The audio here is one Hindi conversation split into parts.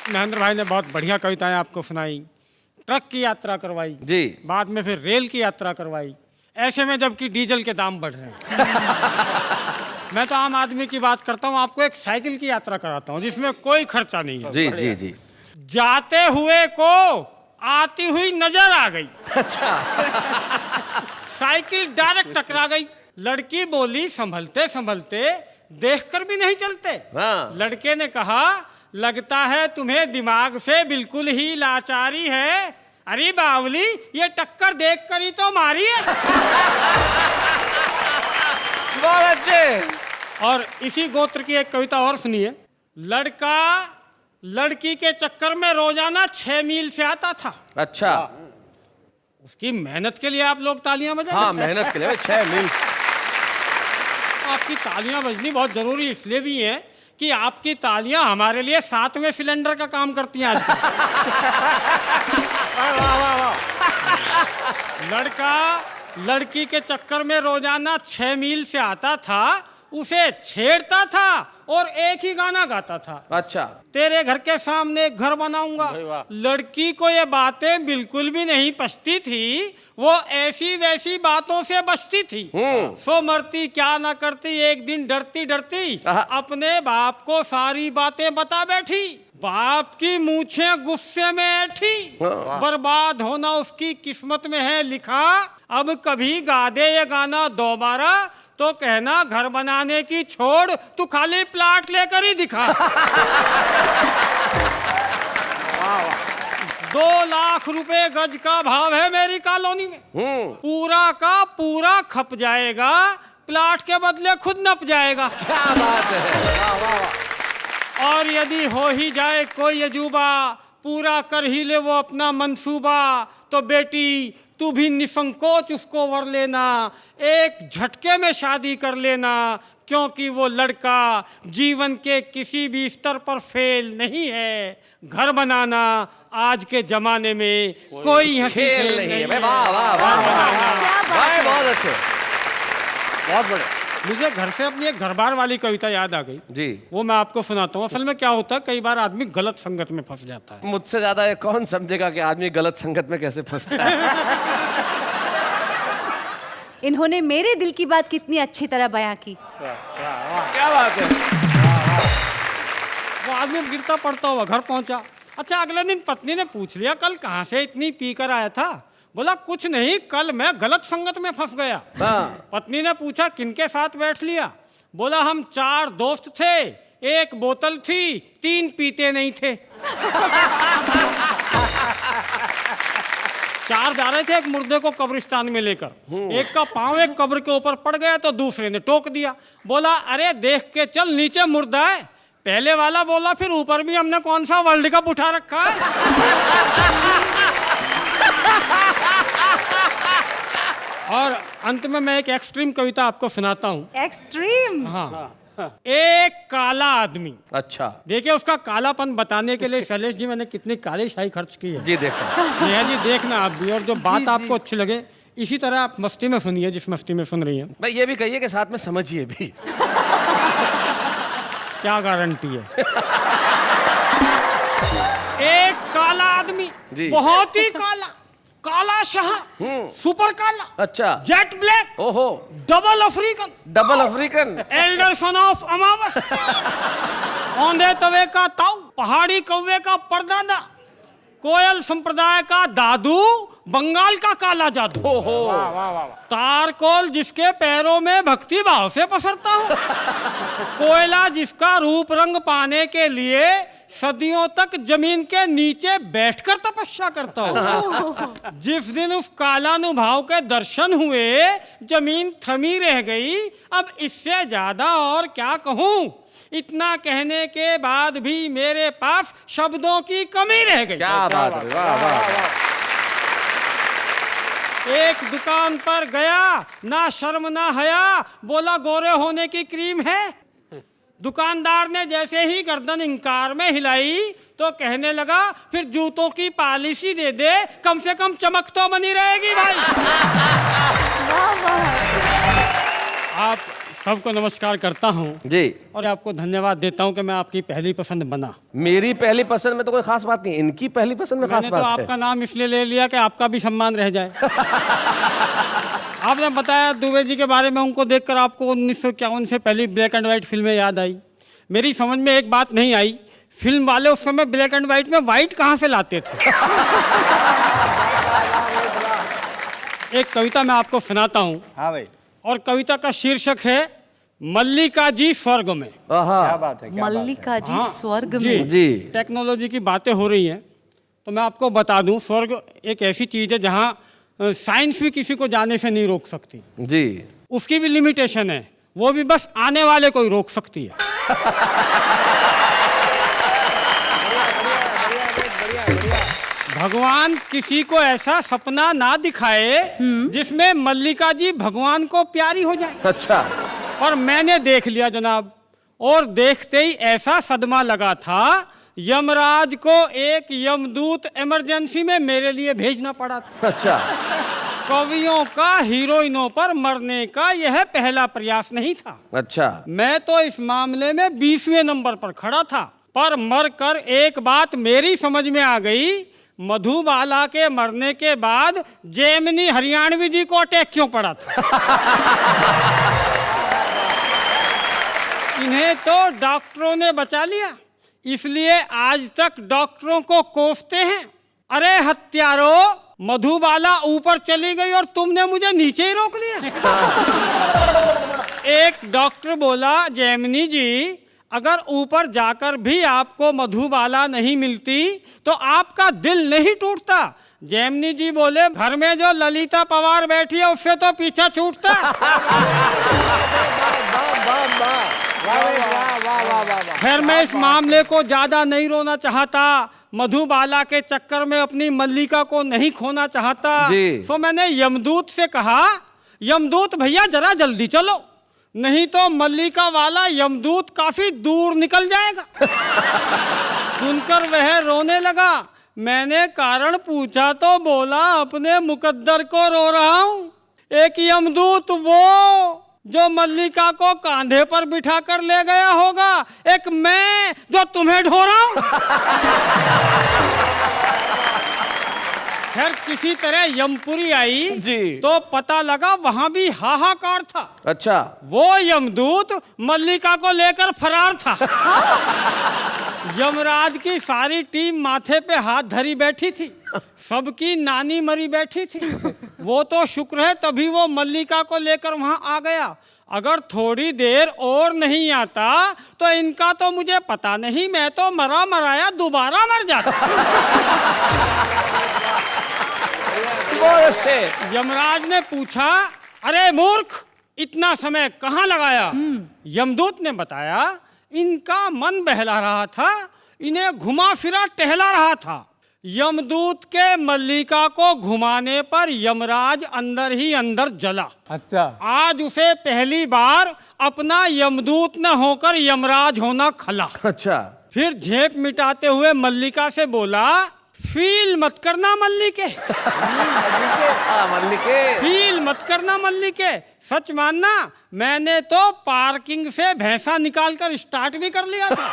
महेंद्र भाई ने बहुत बढ़िया कविताएं आपको सुनाई, ट्रक की यात्रा करवाई जी, बाद में फिर रेल की यात्रा करवाई, ऐसे में जबकि डीजल के दाम बढ़ रहे हैं। मैं तो आम आदमी की बात करता हूँ, आपको एक साइकिल की यात्रा कराता हूँ जिसमें कोई खर्चा नहीं है। जी जी जी। जाते हुए को आती हुई नजर आ गई। अच्छा। साइकिल डायरेक्ट टकरा गई। लड़की बोली संभलते संभलते देखकर भी नहीं चलते। हाँ। लड़के ने कहा लगता है तुम्हें दिमाग से बिल्कुल ही लाचारी है। अरे बावली ये टक्कर देख कर ही तो मारी है। बहुत अच्छे। और इसी गोत्र की एक कविता और सुनिए। लड़का लड़की के चक्कर में रोजाना 6 मील से आता था। अच्छा। उसकी मेहनत के लिए आप लोग तालियां बजाएं। हाँ, मेहनत के लिए 6 मील। आपकी तालियां बजनी बहुत जरूरी इसलिए भी है कि आपकी तालियां हमारे लिए 7वें सिलेंडर का काम करती हैं आजकल। लड़का लड़की के चक्कर में रोजाना 6 मील से आता था, उसे छेड़ता था और एक ही गाना गाता था। अच्छा। तेरे घर के सामने एक घर बनाऊंगा। लड़की को ये बातें बिल्कुल भी नहीं पछती थी, वो ऐसी वैसी बातों से बचती थी। सो मरती क्या ना करती, एक दिन डरती डरती अपने बाप को सारी बातें बता बैठी। बाप की मूछें गुस्से में ऐठी, बर्बाद होना उसकी किस्मत में है लिखा। अब कभी गा दे ये गाना दोबारा तो कहना घर बनाने की छोड़ तू खाली प्लाट लेकर ही दिखा। 2 लाख रुपए गज का भाव है मेरी कॉलोनी में। पूरा का पूरा खप जाएगा, प्लाट के बदले खुद नप जाएगा। क्या बात है। और यदि हो ही जाए कोई अजूबा, पूरा कर ही ले वो अपना मंसूबा, तो बेटी तू भी निसंकोच उसको वर लेना, एक झटके में शादी कर लेना, क्योंकि वो लड़का जीवन के किसी भी स्तर पर फेल नहीं है। घर बनाना आज के जमाने में कोई खेल नहीं है। वाह वाह वाह, बहुत अच्छे, बहुत बड़े। मुझे घर से अपनी एक घरबार वाली कविता याद आ गई जी। वो मैं आपको सुनाता हूँ। असल में क्या होता है, कई बार आदमी गलत संगत में फंस जाता है। मुझसे ज्यादा ये कौन समझेगा कि आदमी गलत संगत में कैसे फंसता है। इन्होंने मेरे दिल की बात कितनी अच्छी तरह बयां की। क्या बात है। वो आदमी गिरता पड़ता हुआ घर पहुंचा। अच्छा, अगले दिन पत्नी ने पूछ लिया कल कहाँ से इतनी पी कर आया था? बोला कुछ नहीं, कल मैं गलत संगत में फंस गया। पत्नी ने पूछा किनके साथ बैठ लिया? बोला हम 4 दोस्त थे, 1 बोतल थी, 3 पीते नहीं थे। 4 जा रहे थे एक मुर्दे को कब्रिस्तान में लेकर। एक का पांव एक कब्र के ऊपर पड़ गया तो दूसरे ने टोक दिया। बोला अरे देख के चल, नीचे मुर्दा है। पहले वाला बोला फिर ऊपर भी हमने कौन सा वर्ल्ड कप उठा रखा है। और अंत में मैं एक एक्सट्रीम कविता आपको सुनाता हूँ। एक्सट्रीम? हाँ। एक काला आदमी। अच्छा। देखिए उसका कालापन बताने के लिए शैलेश जी मैंने कितनी काली शाही खर्च की है। जी देखता। नेहा जी देखना आप भी, और जो बात आपको अच्छी लगे इसी तरह आप मस्ती में सुनिए, जिस मस्ती में सुन रही हैं। भाई ये भी कहिए कि साथ में समझिए भी। क्या गारंटी है। एक काला आदमी, बहुत ही काला, काला शाह, सुपर काला। अच्छा। Jet black. ओहो। Double African. Double African. Elder son of अमावस। औंधे तवे का ताऊ, पहाड़ी कौवे का परदादा, कोयल संप्रदाय का दादू, बंगाल का काला जादू। तारकोल जिसके पैरों में भक्ति भाव से पसरता हो, कोयला जिसका रूप रंग पाने के लिए सदियों तक जमीन के नीचे बैठकर तपस्या करता हो। जिस दिन उस कालानुभाव के दर्शन हुए जमीन थमी रह गई। अब इससे ज्यादा और क्या कहूं, इतना कहने के बाद भी मेरे पास शब्दों की कमी रह गई। क्या बात है। वाह वाह। एक दुकान पर गया, ना शर्म ना हया, बोला गोरे होने की क्रीम है। दुकानदार ने जैसे ही गर्दन इंकार में हिलाई तो कहने लगा फिर जूतों की पॉलिसी दे दे, कम से कम चमक तो बनी रहेगी भाई। आप सबको नमस्कार करता हूँ जी। और आपको धन्यवाद देता हूँ कि मैं आपकी पहली पसंद बना। मेरी पहली पसंद में तो कोई खास बात नहीं, इनकी पहली पसंद में खास मैंने तो बात है। आपका नाम इसलिए ले लिया कि आपका भी सम्मान रह जाए। आपने बताया दुबे जी के बारे में, उनको देखकर आपको 1951 से पहली ब्लैक एंड व्हाइट फिल्में याद आई। मेरी समझ में एक बात नहीं आई, फिल्म वाले उस समय ब्लैक एंड व्हाइट में व्हाइट कहाँ से लाते थे। एक कविता मैं आपको सुनाता हूँ। हाँ भाई, और कविता का शीर्षक है मल्लिका जी स्वर्ग में। क्या बात है, क्या बात है। मल्लिका जी हाँ, स्वर्ग जी। में। जी। टेक्नोलॉजी की बातें हो रही हैं तो मैं आपको बता दूं, स्वर्ग एक ऐसी चीज़ है जहां साइंस भी किसी को जाने से नहीं रोक सकती। जी। उसकी भी लिमिटेशन है, वो भी बस आने वाले को ही रोक सकती है। भगवान किसी को ऐसा सपना ना दिखाए जिसमें मल्लिका जी भगवान को प्यारी हो जाए। अच्छा। पर मैंने देख लिया जनाब, और देखते ही ऐसा सदमा लगा था, यमराज को एक यमदूत इमरजेंसी में मेरे लिए भेजना पड़ा था। अच्छा। कवियों का हीरोइनों पर मरने का यह पहला प्रयास नहीं था। अच्छा। मैं तो इस मामले में 20वें नंबर पर खड़ा था, पर मरकर एक बात मेरी समझ में आ गई, मधुबाला के मरने के बाद जेमिनी हरियाणवी जी को अटैक क्यों पड़ा था। इन्हें तो डॉक्टरों ने बचा लिया, इसलिए आज तक डॉक्टरों को कोसते हैं। अरे हत्यारों, मधुबाला ऊपर चली गई और तुमने मुझे नीचे ही रोक लिया। एक डॉक्टर बोला, जेमिनी जी अगर ऊपर जाकर भी आपको मधुबाला नहीं मिलती तो आपका दिल नहीं टूटता। जेमिनी जी बोले, घर में जो ललिता पवार बैठी है उससे तो पीछा छूटता। खैर मैं इस मामले को ज्यादा नहीं रोना चाहता, मधुबाला के चक्कर में अपनी मल्लिका को नहीं खोना चाहता। तो मैंने यमदूत से कहा, यमदूत भैया जरा जल्दी चलो, नहीं तो मल्लिका वाला यमदूत काफी दूर निकल जाएगा। सुनकर वह रोने लगा। मैंने कारण पूछा तो बोला, अपने मुकद्दर को रो रहा हूं। एक यमदूत वो जो मल्लिका को कांधे पर बिठा कर ले गया होगा, एक मैं जो तुम्हें ढो रहा हूं। खैर किसी तरह यमपुरी आई जी। तो पता लगा वहां भी हाहाकार था। अच्छा। वो यमदूत मल्लिका को लेकर फरार था। यमराज की सारी टीम माथे पे हाथ धरी बैठी थी, सबकी नानी मरी बैठी थी। वो तो शुक्र है तभी वो मल्लिका को लेकर वहां आ गया, अगर थोड़ी देर और नहीं आता तो इनका तो मुझे पता नहीं, मैं तो मरा मराया दोबारा मर जाता। बहुत अच्छे। यमराज ने पूछा, अरे मूर्ख इतना समय कहाँ लगाया। यमदूत ने बताया, इनका मन बहला रहा था, इन्हें घुमा फिरा टहला रहा था। यमदूत के मल्लिका को घुमाने पर यमराज अंदर ही अंदर जला। अच्छा। आज उसे पहली बार अपना यमदूत न होकर यमराज होना खला। अच्छा। फिर झेप मिटाते हुए मल्लिका से बोला, फील मत करना मल्लिके। फील मत करना मल्लिके, सच मानना मैंने तो पार्किंग से भैंसा निकालकर स्टार्ट भी कर लिया था।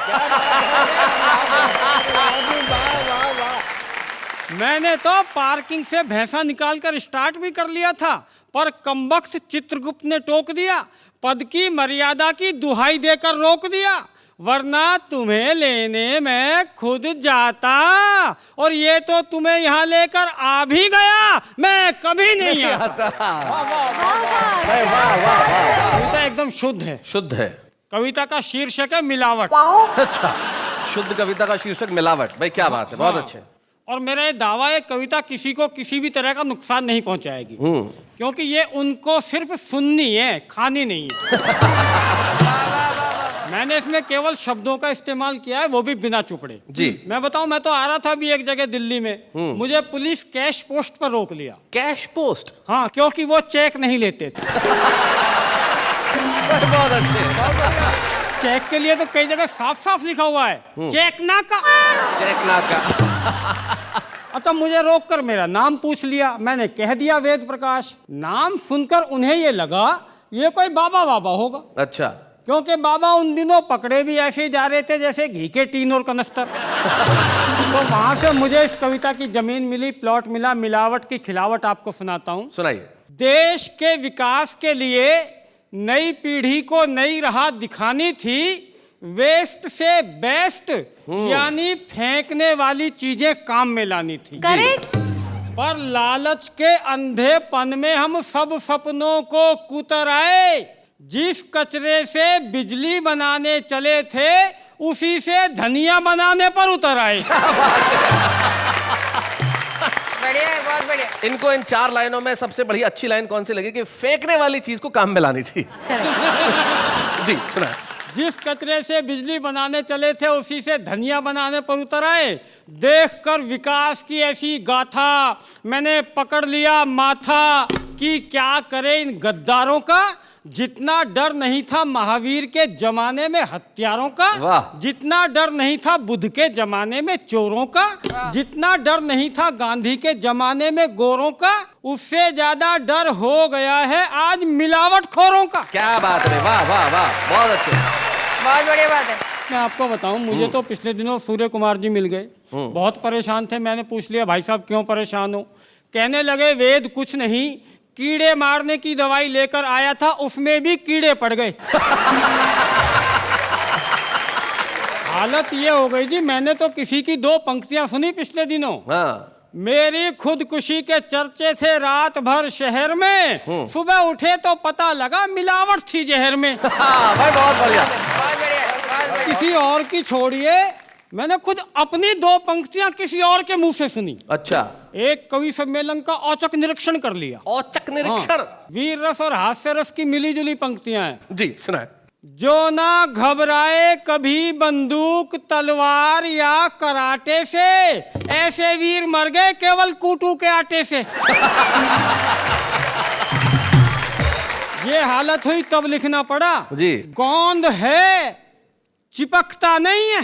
मैंने तो पार्किंग से भैंसा निकालकर स्टार्ट भी कर लिया था, पर कमबख्त चित्रगुप्त ने टोक दिया, पद की मर्यादा की दुहाई देकर रोक दिया, वरना तुम्हें लेने मैं खुद जाता, और ये तो तुम्हें यहाँ लेकर आ भी गया, मैं कभी नहीं आता। कविता एकदम शुद्ध है। शुद्ध है। कविता का शीर्षक है मिलावट। अच्छा। शुद्ध कविता का शीर्षक मिलावट। भाई क्या बात है, बहुत अच्छे। और मेरा ये दावा है, कविता किसी को किसी भी तरह का नुकसान नहीं पहुंचाएगी, क्योंकि ये उनको सिर्फ सुननी है, खानी नहीं है। मैंने इसमें केवल शब्दों का इस्तेमाल किया है, वो भी बिना चुपड़े। जी। मैं बताऊं, मैं तो आ रहा था अभी एक जगह दिल्ली में, मुझे पुलिस कैश पोस्ट पर रोक लिया। Cash post? हाँ, क्योंकि वो चेक नहीं लेते थे। बहुत अच्छे। चेक के लिए तो कई जगह साफ साफ लिखा हुआ है, चेक ना का। चेक ना का। तो मुझे रोककर मेरा नाम पूछ लिया। मैंने कह दिया वेद प्रकाश। नाम सुनकर उन्हें ये लगा ये कोई बाबा बाबा होगा, अच्छा। क्योंकि बाबा उन दिनों पकड़े भी ऐसे ही जा रहे थे जैसे घी के टीन और कनस्तर। तो वहां से मुझे इस कविता की जमीन मिली, प्लॉट मिला। मिलावट की खिलावट आपको सुनाता हूं। सुनाइए। देश के विकास के लिए नई पीढ़ी को नई राह दिखानी थी, वेस्ट से बेस्ट यानी फेंकने वाली चीजें काम में लानी थी। करेक्ट। पर लालच के अंधेपन में हम सब सपनों को कुतर आए। जिस कचरे से बिजली बनाने चले थे उसी से धनिया बनाने पर उतर आए। बढ़िया है, बहुत बढ़िया। इनको इन 4 लाइनों में सबसे बड़ी अच्छी लाइन कौन सी लगी कि फेंकने वाली चीज को काम में लानी थी? जी सुना। जिस कचरे से बिजली बनाने चले थे उसी से धनिया बनाने पर उतर आए। देखकर विकास की ऐसी गाथा मैंने पकड़ लिया माथा कि क्या करे इन गद्दारों का। जितना डर नहीं था महावीर के जमाने में हत्यारों का, जितना डर नहीं था बुद्ध के जमाने में चोरों का, जितना डर नहीं था गांधी के जमाने में गोरों का, उससे ज्यादा डर हो गया है आज मिलावटखोरों का। क्या बात है, वाह वाह वाह, बहुत अच्छे, बहुत बढ़िया बात है। मैं आपको बताऊं, मुझे तो पिछले दिनों सूर्य कुमार जी मिल गए, बहुत परेशान थे। मैंने पूछ लिया भाई साहब क्यों परेशान हो? कहने लगे वेद कुछ नहीं, कीड़े मारने की दवाई लेकर आया था उसमें भी कीड़े पड़ गए। हालत ये हो गई जी, मैंने तो किसी की 2 पंक्तियां सुनी पिछले दिनों। मेरी खुदकुशी के चर्चे थे रात भर शहर में, सुबह उठे तो पता लगा मिलावट थी जहर में। भाई बहुत बढ़िया, बहुत बढ़िया, बहुत बढ़िया। किसी और की छोड़िए, मैंने खुद अपनी 2 पंक्तियां किसी और के मुंह से सुनी। अच्छा। एक कवि सम्मेलन का औचक निरीक्षण कर लिया। औचक निरीक्षण। वीर रस और हास्य रस की मिली जुली पंक्तियां हैं। जी सुनाए। जो ना घबराए कभी बंदूक तलवार या कराटे से, ऐसे वीर मर गए केवल कूटू के आटे से। ये हालत हुई तब लिखना पड़ा। जी। गोंद है चिपकता नहीं है,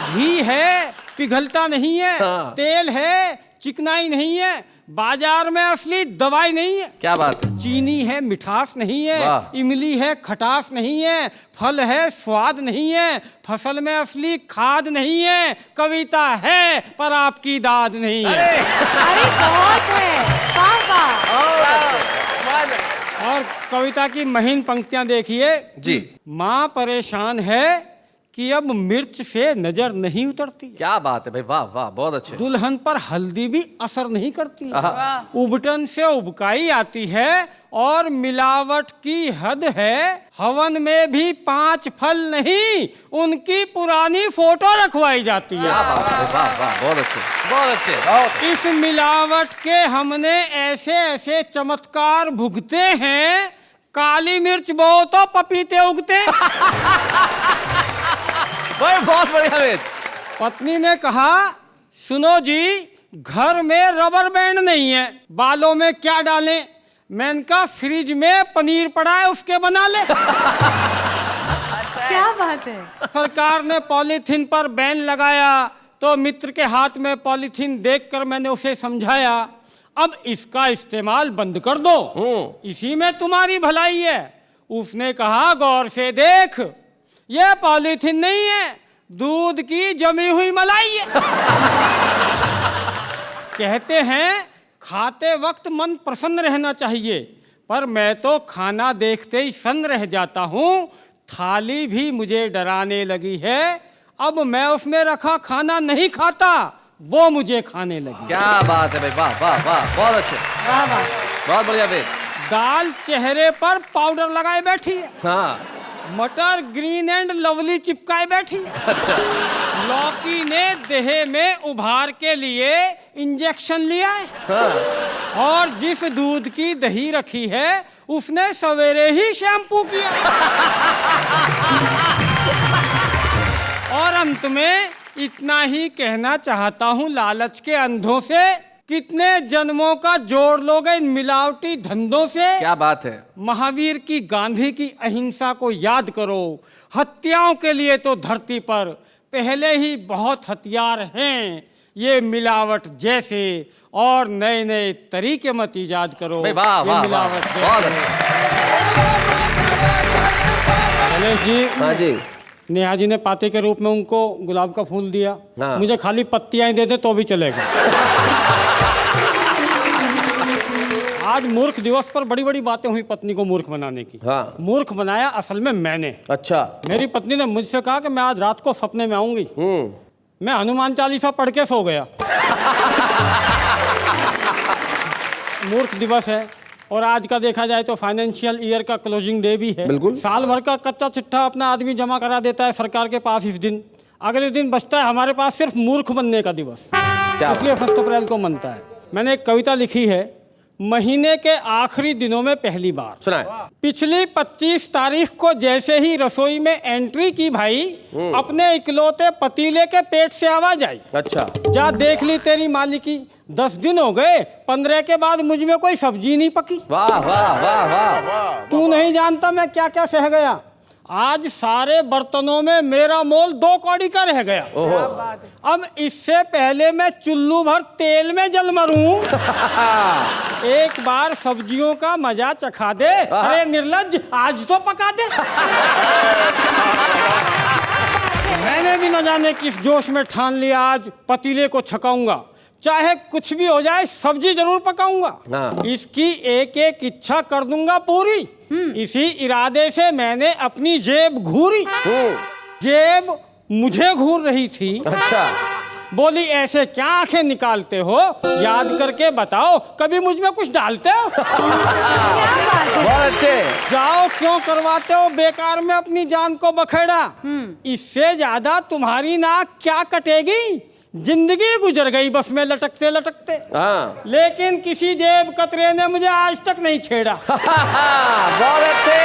घी है पिघलता नहीं है, तेल है चिकनाई नहीं है, बाजार में असली दवाई नहीं है। क्या बात है। चीनी है मिठास नहीं है, इमली है खटास नहीं है, फल है स्वाद नहीं है, फसल में असली खाद नहीं है, कविता है पर आपकी दाद नहीं है। अरे बहुत है, वाह वाह। और कविता की महीन पंक्तियां देखिए जी। माँ परेशान है कि अब मिर्च से नजर नहीं उतरती। क्या बात है भाई, वाह वाह, बहुत अच्छे। दुल्हन पर हल्दी भी असर नहीं करती, उबटन से उबकाई आती है और मिलावट की हद है। हवन में भी 5 फल नहीं, उनकी पुरानी फोटो रखवाई जाती है। क्या बात है, वाह वाह, बहुत अच्छे, बहुत अच्छे, बहुत। इस मिलावट के हमने ऐसे ऐसे चमत्कार भुगते हैं, काली मिर्च बो तो पपीते उगते। भाई बहुत बढ़िया वेद। पत्नी ने कहा सुनो जी, घर में रबर बैंड नहीं है, बालों में क्या डालें? मैंने कहा फ्रिज में पनीर पड़ा है उसके बना ले। क्या बात है। सरकार ने पॉलीथीन पर बैन लगाया तो मित्र के हाथ में पॉलीथीन देखकर मैंने उसे समझाया, अब इसका इस्तेमाल बंद कर दो, इसी में तुम्हारी भलाई है। उसने कहा गौर से देख, ये पॉलीथीन नहीं है, दूध की जमी हुई मलाई है। कहते हैं खाते वक्त मन प्रसन्न रहना चाहिए, पर मैं तो खाना देखते ही सन्न रह जाता हूँ। थाली भी मुझे डराने लगी है, अब मैं उसमें रखा खाना नहीं खाता, वो मुझे खाने लगी। क्या बात है भाई, वाह वाह वाह, बहुत अच्छे, वाह वाह। बहुत बढ़िया वेद। दाल चेहरे पर पाउडर लगाए बैठी है, हाँ। मटर ग्रीन एंड लवली चिपकाए बैठी है। अच्छा। लौकी ने देह में उभार के लिए इंजेक्शन लिया है, हाँ। और जिस दूध की दही रखी है उसने सवेरे ही शैम्पू किया। और अंत में इतना ही कहना चाहता हूँ लालच के अंधों से, कितने जन्मों का जोड़ लोगे इन मिलावटी धंधों से। क्या बात है। महावीर की गांधी की अहिंसा को याद करो, हत्याओं के लिए तो धरती पर पहले ही बहुत हथियार हैं, ये मिलावट जैसे और नए नए तरीके मत इजाद करो। वाह वाह, मिलावट बहुत अच्छा। गणेश जी, हाँ जी। नेहा जी ने पाते के रूप में उनको गुलाब का फूल दिया। हाँ। मुझे खाली पत्तियां ही दे दे तो भी चलेगा। आज मूर्ख दिवस पर बड़ी बड़ी बातें हुई पत्नी को मूर्ख बनाने की। हाँ। मूर्ख बनाया असल में मैंने। अच्छा। मेरी पत्नी ने मुझसे कहा कि मैं आज रात को सपने में आऊंगी। मैं हनुमान चालीसा पढ़ के सो गया। मूर्ख दिवस है और आज का देखा जाए तो फाइनेंशियल ईयर का क्लोजिंग डे भी है। बिल्कुल। साल भर का कच्चा चिट्ठा अपना आदमी जमा करा देता है सरकार के पास इस दिन। अगले दिन बचता है हमारे पास सिर्फ मूर्ख बनने का दिवस, इसलिए 1 अप्रैल को मनता है। मैंने एक कविता लिखी है, महीने के आखिरी दिनों में पहली बार। सुनाए। पिछली 25 तारीख को जैसे ही रसोई में एंट्री की भाई, अपने इकलौते पतीले के पेट से आवाज आई, अच्छा। जा देख ली तेरी मालिकी, 10 दिन हो गए, 15 के बाद मुझ में कोई सब्जी नहीं पकी। वाह वाह वाह वाह। तू नहीं जानता मैं क्या क्या सह गया। आज सारे बर्तनों में मेरा मोल 2 कौड़ी का रह गया। ओहो। अब इससे पहले मैं चुल्लू भर तेल में जल मरूं, एक बार सब्जियों का मजा चखा दे। अरे निर्लज्ज, आज तो पका दे। मैंने भी न जाने किस जोश में ठान लिया, आज पतीले को छकाऊंगा, चाहे कुछ भी हो जाए सब्जी जरूर पकाऊंगा। हाँ। इसकी एक एक इच्छा कर दूंगा पूरी। इसी इरादे से मैंने अपनी जेब घूरी। जेब मुझे घूर रही थी। अच्छा। बोली ऐसे क्या आंखें निकालते हो, याद करके बताओ कभी मुझ में कुछ डालते हो। बहुत अच्छे। जाओ क्यों करवाते हो बेकार में अपनी जान को बखेड़ा। इससे ज्यादा तुम्हारी नाक क्या कटेगी, जिंदगी गुजर गई बस में लटकते लटकते। हाँ। लेकिन किसी जेब कतरे ने मुझे आज तक नहीं छेड़ा। बहुत अच्छे।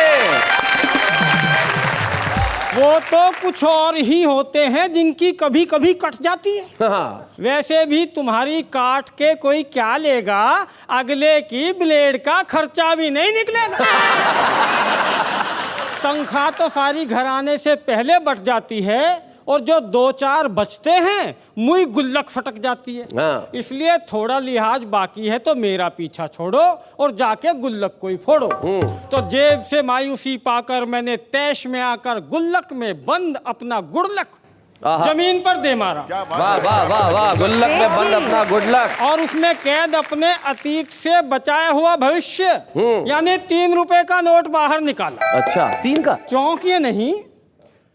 वो तो कुछ और ही होते हैं जिनकी कभी कभी कट जाती है। हाँ। वैसे भी तुम्हारी काट के कोई क्या लेगा, अगले की ब्लेड का खर्चा भी नहीं निकलेगा। तनख्वाह तो सारी घराने से पहले बट जाती है और जो 2-4 बचते हैं मुई गुल्लक फटक जाती है। हाँ। इसलिए थोड़ा लिहाज बाकी है तो मेरा पीछा छोड़ो और जाके गुल्लक को ही फोड़ो। तो जेब से मायूसी पाकर मैंने तैश में आकर गुल्लक में बंद अपना गुड़लक जमीन पर दे मारा। वाह वाह वाह वाह। गुल्लक में बंद अपना गुडलक। और उसमें कैद अपने अतीत से बचाया हुआ भविष्य, यानी 3 रुपए का नोट बाहर निकाला। अच्छा। 3 का? चौंकिए नहीं,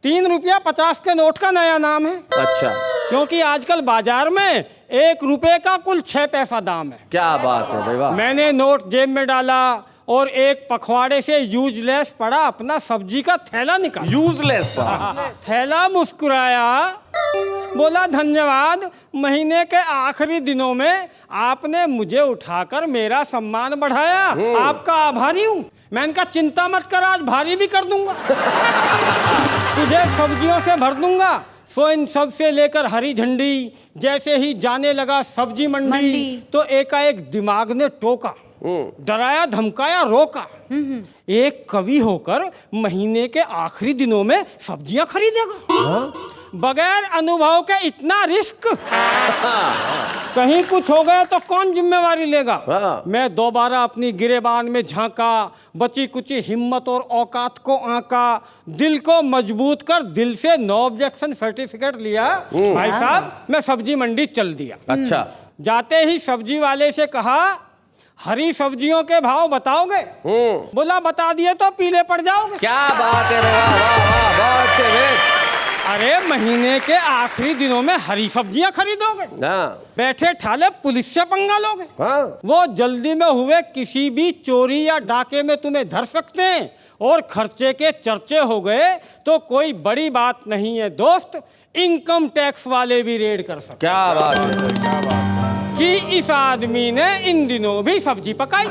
3 रुपया 50 के नोट का नया नाम है। अच्छा। क्योंकि आजकल बाजार में 1 रुपए का कुल 6 पैसा दाम है। क्या बात है भाई, वाह। मैंने नोट जेब में डाला और एक पखवाड़े से यूजलेस पड़ा अपना सब्जी का थैला निकाला। यूजलेस? थैला मुस्कुराया, बोला धन्यवाद, महीने के आखिरी दिनों में आपने मुझे उठाकर मेरा सम्मान बढ़ाया, आपका आभारी हूँ। मैंने कहा चिंता मत कर, आज भारी भी कर दूंगा। तुझे सब्जियों से भर दूंगा। सो इन सब से लेकर हरी झंडी जैसे ही जाने लगा सब्जी मंडी, तो एकाएक दिमाग ने टोका, डराया धमकाया रोका। एक कवि होकर महीने के आखिरी दिनों में सब्जियां खरीदेगा? बगैर अनुभव के इतना रिस्क? कहीं कुछ हो गया तो कौन जिम्मेवारी लेगा? मैं दोबारा अपनी गिरेबान में झांका, बची कुची हिम्मत और औकात को आंका, दिल को मजबूत कर दिल से नो ऑब्जेक्शन सर्टिफिकेट लिया। भाई साहब मैं सब्जी मंडी चल दिया। अच्छा। जाते ही सब्जी वाले से कहा, हरी सब्जियों के भाव बताओगे? बोला बता दिए तो पीले पड़ जाओगे। क्या बात है, वाह वाह वाह, बहुत अच्छे रेट। अरे महीने के आखिरी दिनों में हरी सब्जियां खरीदोगे? बैठे ठाले पुलिस से पंगा लोगे? वो जल्दी में हुए किसी भी चोरी या डाके में तुम्हें धर सकते हैं, और खर्चे के चर्चे हो गए तो कोई बड़ी बात नहीं है दोस्त, इनकम टैक्स वाले भी रेड कर सकते। क्या बात है, क्या बात है कि इस आदमी ने इन दिनों भी सब्जी पकाई।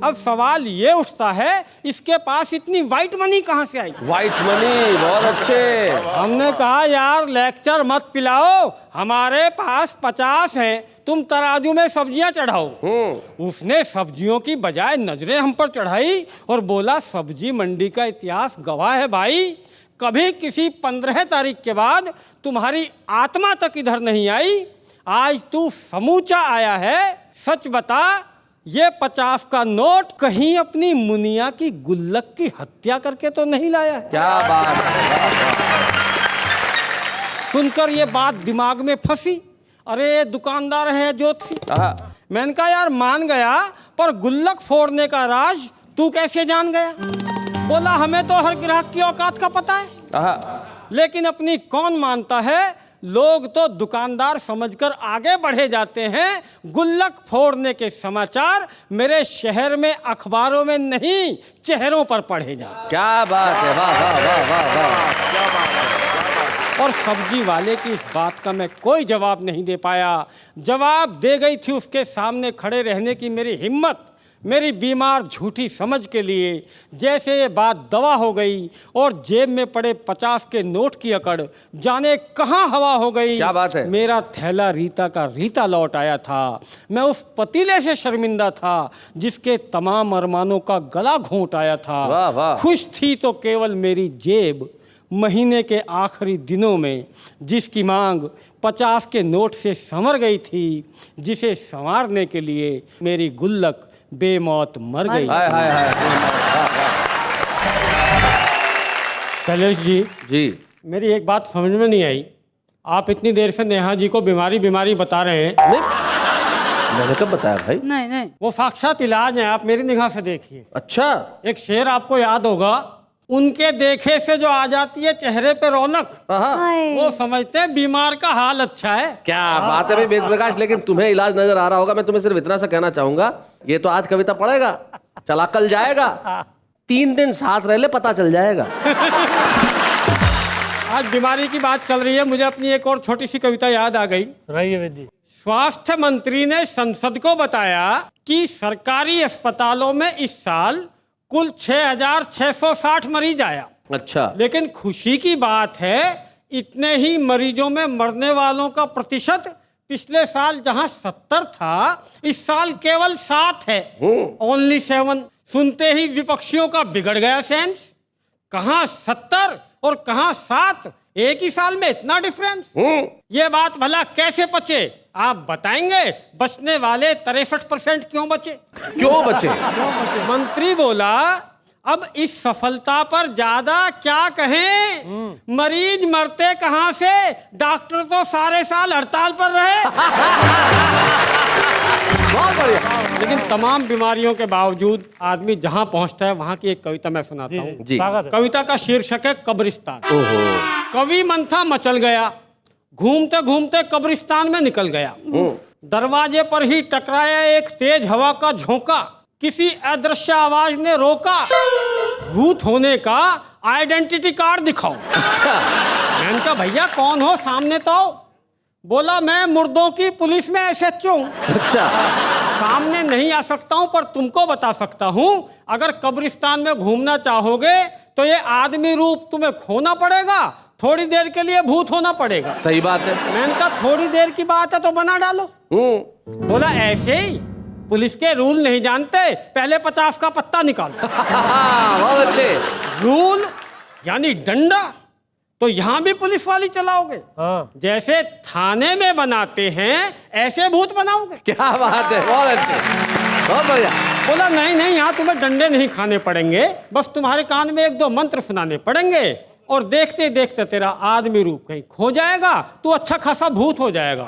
अब सवाल ये उठता है, इसके पास इतनी व्हाइट मनी कहाँ से आई? व्हाइट मनी, बहुत अच्छे। हमने कहा यार लेक्चर मत पिलाओ, हमारे पास 50 हैं, तुम तराजू में सब्जियां चढ़ाओ। उसने सब्जियों की बजाय नजरें हम पर चढ़ाई और बोला, सब्जी मंडी का इतिहास गवाह है भाई, कभी किसी 15 तारीख के बाद तुम्हारी आत्मा तक इधर नहीं आई। आज तू समूचा आया है, सच बता ये 50 का नोट कहीं अपनी मुनिया की गुल्लक की हत्या करके तो नहीं लाया है। क्या बात है। सुनकर ये बात दिमाग में फंसी। अरे दुकानदार है ज्योतिषी। मैंने कहा यार मान गया, पर गुल्लक फोड़ने का राज तू कैसे जान गया? बोला हमें तो हर ग्राहक की औकात का पता है, लेकिन अपनी कौन मानता है। लोग तो दुकानदार समझकर आगे बढ़े जाते हैं। गुल्लक फोड़ने के समाचार मेरे शहर में अखबारों में नहीं, चेहरों पर पढ़े जाते। क्या बात है, वाह वाह वाह वाह वाह, क्या बात है। और सब्जी वाले की इस बात का मैं कोई जवाब नहीं दे पाया। जवाब दे गई थी उसके सामने खड़े रहने की मेरी हिम्मत, मेरी बीमार झूठी समझ के लिए। जैसे ये बात दवा हो गई और जेब में पड़े 50 के नोट की अकड़ जाने कहाँ हवा हो गई। क्या बात है। मेरा थैला रीता का रीता लौट आया था। मैं उस पतीले से शर्मिंदा था जिसके तमाम अरमानों का गला घोंट आया था। वाह वाह। खुश थी तो केवल मेरी जेब। महीने के आखिरी दिनों में जिसकी मांग 50 के नोट से संवर गई थी, जिसे संवारने के लिए मेरी गुल्लक बेमौत मर गई। हाय हाय हाय। शैलेश जी, जी मेरी एक बात समझ में नहीं आई। आप इतनी देर से नेहा जी को बीमारी बीमारी बता रहे हैं। नहीं, मैंने कब बताया भाई? नहीं नहीं, वो साक्षात इलाज है, आप मेरी निगाह से देखिए। अच्छा, एक शेर आपको याद होगा, उनके देखे से जो आ जाती है चेहरे पे रौनक, हाय। वो समझते हैं बीमार का हाल अच्छा है। क्या बात है भाई वेद प्रकाश। लेकिन तुम्हें इलाज नजर आ रहा होगा। मैं तुम्हें सिर्फ इतना सा कहना चाहूंगा, ये तो आज कविता पढ़ेगा, चला कल जाएगा, 3 दिन साथ रह ले पता चल जाएगा। आज बीमारी की बात चल रही है, मुझे अपनी एक और छोटी सी कविता याद आ गई। सुनाइए वेद जी। स्वास्थ्य मंत्री ने संसद को बताया कि सरकारी अस्पतालों में इस साल कुल 6,660 मरीज आया। अच्छा, लेकिन खुशी की बात है, इतने ही मरीजों में मरने वालों का प्रतिशत पिछले साल जहां 70 था, इस साल केवल 7 है। ओनली 7। सुनते ही विपक्षियों का बिगड़ गया सेंस। कहां 70 और कहां 7, एक ही साल में इतना डिफरेंस। ये बात भला कैसे पचे? आप बताएंगे। बचने वाले 63% क्यों बचे? क्यों बचे? मंत्री बोला, अब इस सफलता पर ज्यादा क्या कहें, मरीज मरते कहां से, डॉक्टर तो सारे साल हड़ताल पर रहे। बहुत बढ़िया। लेकिन तमाम बीमारियों के बावजूद आदमी जहां पहुंचता है वहां की एक कविता मैं सुनाता हूँ। जी। स्वागत है। कविता का शीर्षक है कब्रिस्तान। ओहो। कवि मंथा मचल गया, घूमते घूमते कब्रिस्तान में निकल गया। दरवाजे पर ही टकराया एक तेज हवा का झोंका, किसी अदृश्य आवाज ने रोका, भूत होने का आइडेंटिटी कार्ड दिखाओ। मैंने कहा भैया कौन हो, सामने तो आओ। बोला मैं मुर्दों की पुलिस में SHO हूं। अच्छा, सामने नहीं आ सकता हूं, पर तुमको बता सकता हूं, अगर कब्रिस्तान में घूमना चाहोगे तो ये आदमी रूप तुम्हें खोना पड़ेगा, थोड़ी देर के लिए भूत होना पड़ेगा। सही बात है। मैंने कहा थोड़ी देर की बात है तो बना डालो। बोला ऐसे ही, पुलिस के रूल नहीं जानते, पहले 50 का पत्ता निकालो। बहुत अच्छे। रूल यानी डंडा, तो यहां भी पुलिस वाली चलाओगे? हाँ। जैसे थाने में बनाते हैं ऐसे भूत बनाओगे? क्या बात है, बहुत अच्छे, बहुत बढ़िया। बोला नहीं नहीं, यहाँ तुम्हें डंडे नहीं खाने पड़ेंगे, बस तुम्हारे कान में 1-2 मंत्र सुनाने पड़ेंगे और देखते देखते तेरा आदमी रूप कहीं खो जाएगा, तू अच्छा खासा भूत हो जाएगा।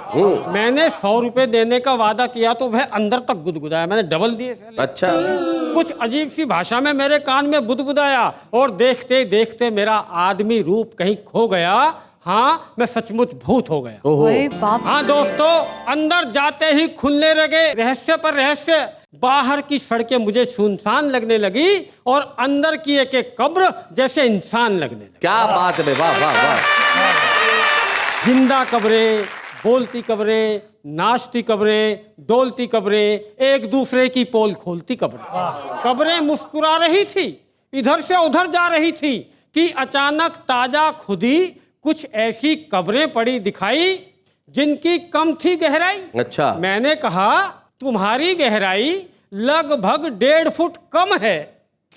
मैंने 100 रुपए देने का वादा किया तो वह अंदर तक गुदगुदाया, मैंने डबल दिए। अच्छा, कुछ अजीब सी भाषा में मेरे कान में बुदबुदाया और देखते देखते मेरा आदमी रूप कहीं खो गया। हाँ, मैं सचमुच भूत हो गया। ओए बाप। हाँ दोस्तों, अंदर जाते ही खुलने लगे रहस्य पर रहस्य। बाहर की सड़कें मुझे सुनसान लगने लगी और अंदर की एक एक कब्र जैसे इंसान लगने लगी। क्या बात है, वाह वाह वाह। जिंदा कब्रें, बोलती कब्रें, नाचती कब्रें, डोलती कब्रें, एक दूसरे की पोल खोलती कब्रें। कब्रें मुस्कुरा रही थी, इधर से उधर जा रही थी कि अचानक ताजा खुदी कुछ ऐसी कब्रें पड़ी दिखाई जिनकी कम थी गहराई। अच्छा, मैंने कहा तुम्हारी गहराई लगभग 1.5 फुट कम है।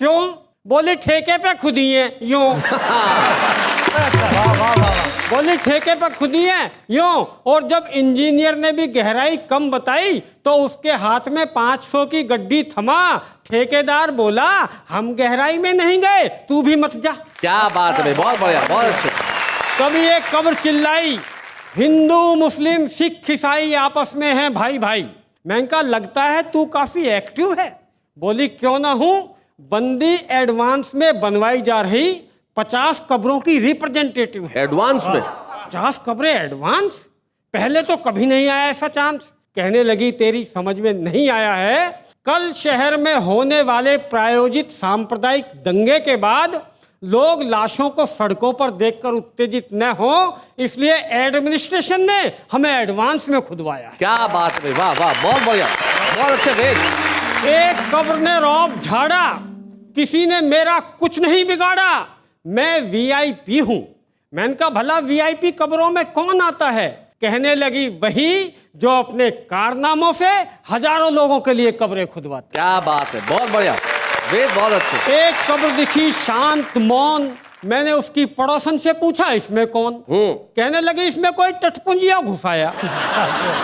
क्यों? बोले ठेके पे खुदी है यूं। बोली ठेके पर खुदी है यूं। और जब इंजीनियर ने भी गहराई कम बताई तो उसके हाथ में 500 की गड्डी थमा। ठेकेदार बोला हम गहराई में नहीं गए, तू भी मत जा। क्या बात है भाई, बहुत बढ़िया, बहुत अच्छे। तभी एक कब्र चिल्लाई, हिंदू मुस्लिम सिख ईसाई आपस में हैं भाई भाई। मैंने कहा लगता है तू काफी एक्टिव है। बोली क्यों ना हूं, बंदी एडवांस में बनवाई जा रही 50 कब्रों की रिप्रेजेंटेटिव है। एडवांस में 50 कब्रें एडवांस? पहले तो कभी नहीं आया ऐसा चांस। कहने लगी तेरी समझ में नहीं आया है, कल शहर में होने वाले प्रायोजित सांप्रदायिक दंगे के बाद लोग लाशों को सड़कों पर देखकर उत्तेजित न हो, इसलिए एडमिनिस्ट्रेशन ने हमें एडवांस में खुदवाया है। क्या बात है भाई, वाह वाह, बहुत बढ़िया, बहुत अच्छे वेद। एक कब्र ने रौब झाड़ा, किसी ने मेरा कुछ नहीं बिगाड़ा, मैं वीआईपी हूं। मैंने कहा भला वीआईपी कब्रों में कौन आता है? कहने लगी वही जो अपने कारनामों से हजारों लोगों के लिए कब्रें खुदवाते। क्या बात है, बहुत बढ़िया वेद, बहुत अच्छे। एक कब्र दिखी शांत मौन, मैंने उसकी पड़ोसन से पूछा इसमें कौन? कहने लगी इसमें कोई टटपुंजिया घुसाया।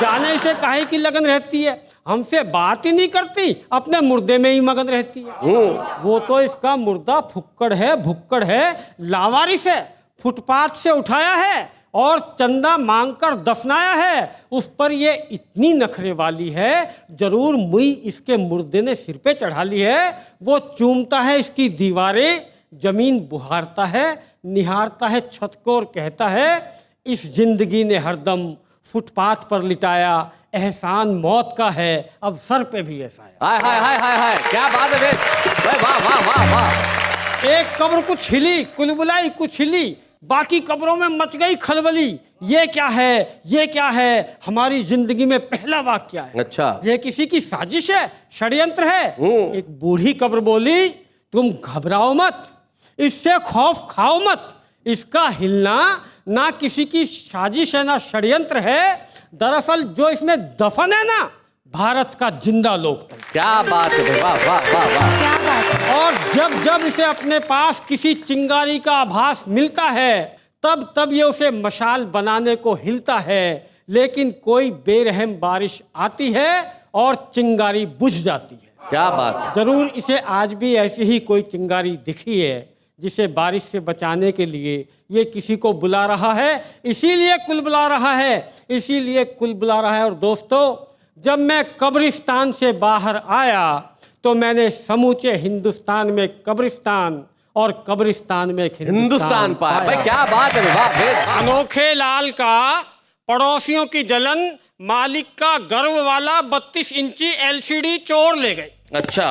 जाने से काहे की लगन रहती है, हमसे बात ही नहीं करती, अपने मुर्दे में ही मगन रहती है। वो तो इसका मुर्दा फुक्कड़ है, भुक्कड़ है, लावारिस है, फुटपाथ से उठाया है और चंदा मांगकर दफनाया है। उस पर ये इतनी नखरे वाली है, जरूर मुई इसके मुर्दे ने सिर पे चढ़ा ली है। वो चूमता है इसकी दीवारें, जमीन बुहारता है, निहारता है छत को और कहता है इस जिंदगी ने हरदम फुटपाथ पर लिटाया, एहसान मौत का है, अब सर पे भी ऐसा है। हाय हाय हाय हाय हाय, क्या बात है वेद, वाह वाह वाह वाह। एक कब्र कुछ हिली, कुलबुलाई कुछ हिली, बाकी कब्रों में मच गई खलबली। ये क्या है, ये क्या है, हमारी जिंदगी में पहला वाकया है। अच्छा, ये किसी की साजिश है, षड्यंत्र है। एक बूढ़ी कब्र बोली तुम घबराओ मत, इससे खौफ खाओ मत, इसका हिलना ना किसी की साजिश है ना षड्यंत्र है। दरअसल जो इसमें दफन है ना, भारत का जिंदा लोकतंत्र। क्या बात है, वाह वाह वाह वाह। क्या बात है। और जब जब इसे अपने पास किसी चिंगारी का आभास मिलता है, तब तब ये उसे मशाल बनाने को हिलता है। लेकिन कोई बेरहम बारिश आती है और चिंगारी बुझ जाती है। क्या बात है। जरूर इसे आज भी ऐसी ही कोई चिंगारी दिखी है जिसे बारिश से बचाने के लिए ये किसी को बुला रहा है, इसीलिए कुल बुला रहा है, इसीलिए कुल बुला रहा है। और दोस्तों, जब मैं कब्रिस्तान से बाहर आया तो मैंने समूचे हिंदुस्तान में कब्रिस्तान और कब्रिस्तान में एक हिंदुस्तान पाया। भाई क्या बात है, वाह वेद। अनोखे लाल का पड़ोसियों की जलन, मालिक का गर्व वाला 32 इंची LCD चोर ले गए। अच्छा,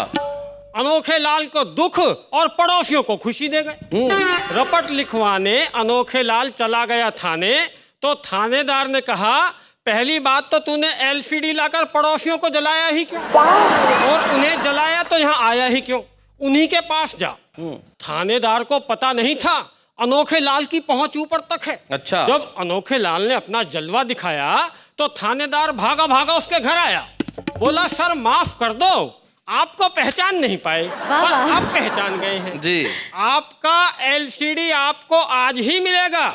अनोखे लाल को दुख और पड़ोसियों को खुशी दे गए। रपट लिखवाने अनोखे लाल चला गया थाने, तो थानेदार ने कहा पहली बात तो तूने LCD लाकर पड़ोसियों को जलाया ही क्यों, और उन्हें जलाया तो यहाँ आया ही क्यों, उन्हीं के पास जा। थानेदार को पता नहीं था अनोखे लाल की पहुंच ऊपर तक है। अच्छा। जब अनोखे लाल ने अपना जलवा दिखाया तो थानेदार भागा भागा उसके घर आया। बोला सर माफ कर दो, आपको पहचान नहीं पाए, पर अब पहचान गए हैं जी। आपका LCD आपको आज ही मिलेगा।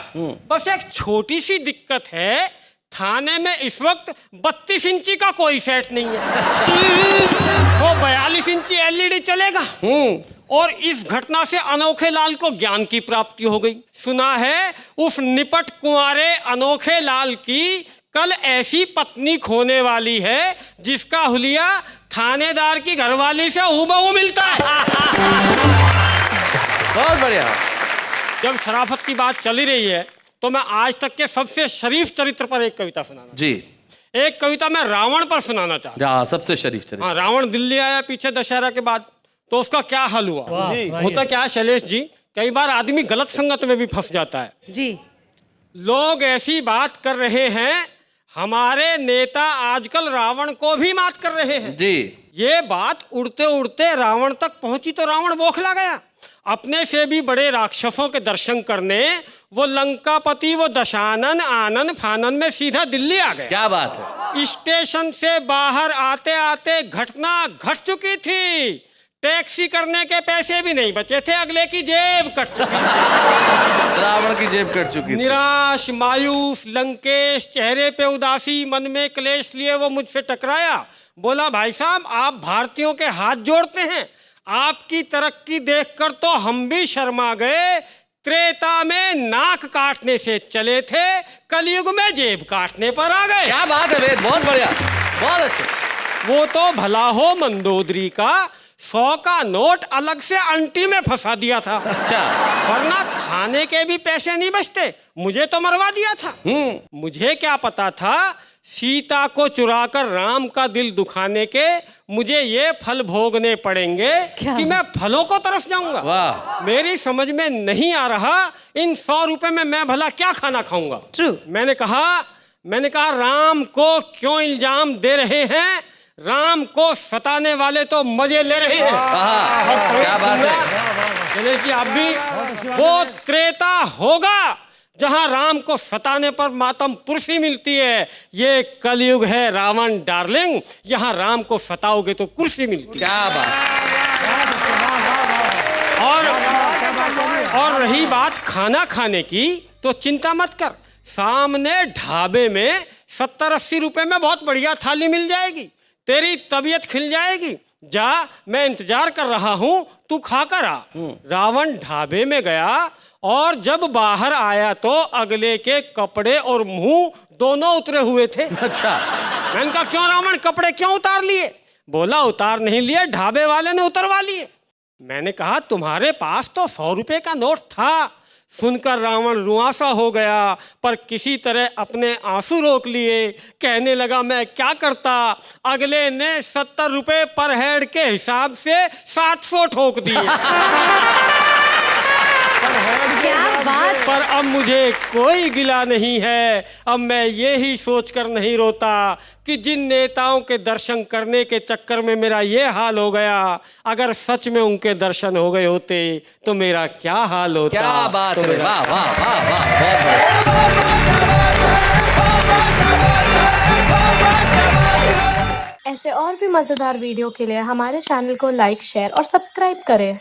बस एक छोटी सी दिक्कत है, थाने में इस वक्त 32 इंची का कोई सेट नहीं है, तो 42 इंची LED चलेगा। और इस घटना से अनोखे लाल को ज्ञान की प्राप्ति हो गई। सुना है उस निपट कुंवारे अनोखे लाल की कल ऐसी पत्नी खोने वाली है जिसका हुलिया थानेदार की घरवाली से हूबहू मिलता है। बहुत बढ़िया। जब शराफत की बात चली रही है तो मैं आज तक के सबसे शरीफ चरित्र पर एक कविता सुनाना। जी। एक कविता मैं रावण पर सुनाना चाहता हूं। हाँ, सबसे शरीफ चरित्र। हाँ, रावण दिल्ली आया पीछे दशहरा के बाद, तो उसका क्या हाल हुआ। होता क्या है शैलेश जी, कई बार आदमी गलत संगत में भी फंस जाता है जी। लोग ऐसी बात कर रहे हैं, हमारे नेता आजकल रावण को भी मात कर रहे हैं जी। ये बात उड़ते उड़ते रावण तक पहुंची तो रावण बौखला गया। अपने से भी बड़े राक्षसों के दर्शन करने वो लंकापति, वो दशानन, आनन फानन में सीधा दिल्ली आ गया। क्या बात है। स्टेशन से बाहर आते आते घटना घट चुकी थी, टैक्सी करने के पैसे भी नहीं बचे थे, अगले की जेब कट चुकी थी। रावण रावण की जेब कट चुकी थी। निराश, मायूस, लंकेश, चेहरे पे उदासी, मन में क्लेश लिए वो मुझसे टकराया। बोला, भाई साहब, आप भारतीयों के हाथ जोड़ते हैं। आपकी तरक्की देखकर तो हम भी शर्मा गए। त्रेता में नाक काटने से चले थे, कलयुग में जेब काटने पर आ गए। क्या बात है वेद, बहुत बढ़िया, बहुत अच्छे। वो तो भला हो मंदोदरी का 100 का नोट अलग से अंटी में फंसा दिया था। अच्छा। वरना खाने के भी पैसे नहीं बचते, मुझे तो मरवा दिया था। मुझे क्या पता था सीता को चुराकर राम का दिल दुखाने के मुझे ये फल भोगने पड़ेंगे कि मैं फलों को तरफ जाऊंगा। वाह। मेरी समझ में नहीं आ रहा इन 100 रुपए में मैं भला क्या खाना खाऊंगा। True. मैंने कहा राम को क्यों इल्जाम दे रहे हैं? राम को सताने वाले तो मजे ले रहे हैं। क्या बात है। गणेश जी, आप भी, वो त्रेता होगा जहां राम को सताने पर मातम पुरसी मिलती है। ये कलयुग है रावण डार्लिंग, यहाँ राम को सताओगे तो कुर्सी मिलती है। क्या बात। और रही बात खाना खाने की, तो चिंता मत कर, सामने ढाबे में 70-80 रुपए में बहुत बढ़िया थाली मिल जाएगी। तेरी तबीयत खिल जाएगी। जा, मैं इंतजार कर रहा हूं, तू खाकर आ। रावण ढाबे में गया और जब बाहर आया तो अगले के कपड़े और मुंह दोनों उतरे हुए थे। अच्छा। मैंने कहा, क्यों रावण, कपड़े क्यों उतार लिए? बोला, उतार नहीं लिए, ढाबे वाले ने उतरवा लिए। मैंने कहा, तुम्हारे पास तो 100 रुपए का नोट था। सुनकर रावण रुआंसा हो गया, पर किसी तरह अपने आंसू रोक लिए। कहने लगा, मैं क्या करता, अगले ने 70 रुपए पर हेड के हिसाब से 700 ठोक दिए। क्या बात। पर अब मुझे कोई गिला नहीं है। अब मैं ये ही सोचकर नहीं रोता कि जिन नेताओं के दर्शन करने के चक्कर में मेरा ये हाल हो गया, अगर सच में उनके दर्शन हो गए होते तो मेरा क्या हाल होता। क्या बात तो है। मेरा... वाह वाह वाह वाह, बहुत ऐसे और भी मजेदार वीडियो के लिए हमारे चैनल को लाइक, शेयर और सब्सक्राइब करें।